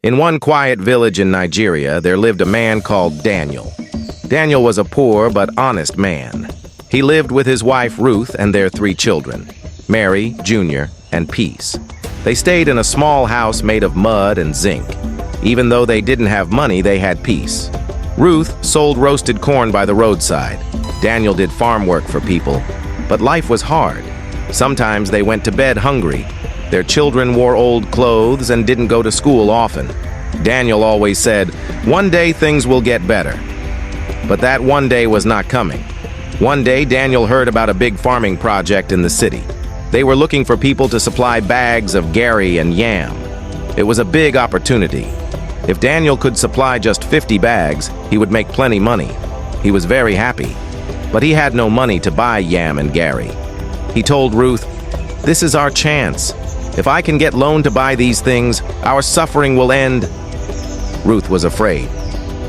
In one quiet village in Nigeria, there lived a man called Daniel. Daniel was a poor but honest man. He lived with his wife Ruth and their 3 children, Mary, Junior, and Peace. They stayed in a small house made of mud and zinc. Even though they didn't have money, they had peace. Ruth sold roasted corn by the roadside. Daniel did farm work for people. But life was hard. Sometimes they went to bed hungry. Their children wore old clothes and didn't go to school often. Daniel always said, "One day things will get better." But that one day was not coming. One day, Daniel heard about a big farming project in the city. They were looking for people to supply bags of Gary and yam. It was a big opportunity. If Daniel could supply just 50 bags, he would make plenty money. He was very happy. But he had no money to buy yam and Gary. He told Ruth, "This is our chance. If I can get loan to buy these things, our suffering will end." Ruth was afraid.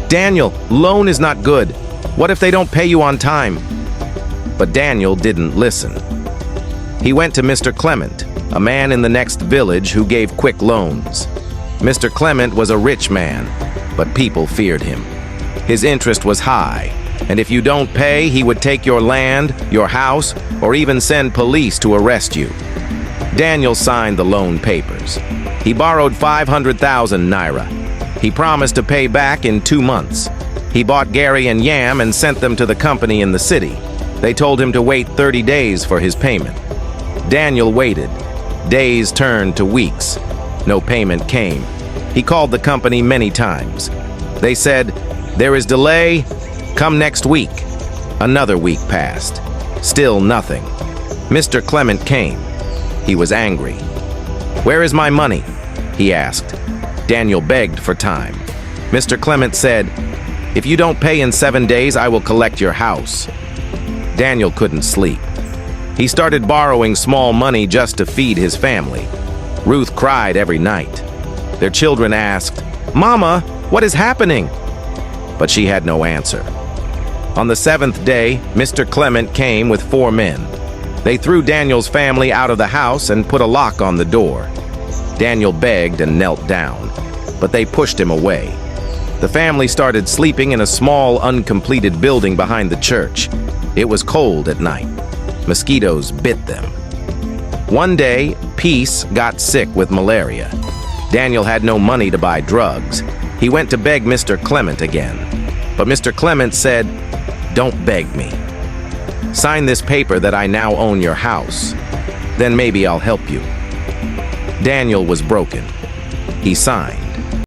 "Daniel, loan is not good. What if they don't pay you on time?" But Daniel didn't listen. He went to Mr. Clement, a man in the next village who gave quick loans. Mr. Clement was a rich man, but people feared him. His interest was high, and if you don't pay, he would take your land, your house, or even send police to arrest you. Daniel signed the loan papers. He borrowed 500,000 naira. He promised to pay back in 2 months. He bought Gary and yam and sent them to the company in the city. They told him to wait 30 days for his payment. Daniel waited. Days turned to weeks. No payment came. He called the company many times. They said, "There is delay. Come next week." Another week passed. Still nothing. Mr. Clement came. He was angry. "Where is my money?" he asked. Daniel begged for time. Mr. Clement said, "If you don't pay in 7 days, I will collect your house." Daniel couldn't sleep. He started borrowing small money just to feed his family. Ruth cried every night. Their children asked, "Mama, what is happening?" But she had no answer. On the 7th day, Mr. Clement came with 4 men. They threw Daniel's family out of the house and put a lock on the door. Daniel begged and knelt down, but they pushed him away. The family started sleeping in a small, uncompleted building behind the church. It was cold at night. Mosquitoes bit them. One day, Peace got sick with malaria. Daniel had no money to buy drugs. He went to beg Mr. Clement again. But Mr. Clement said, "Don't beg me. Sign this paper that I now own your house. Then maybe I'll help you." Daniel was broken. He signed.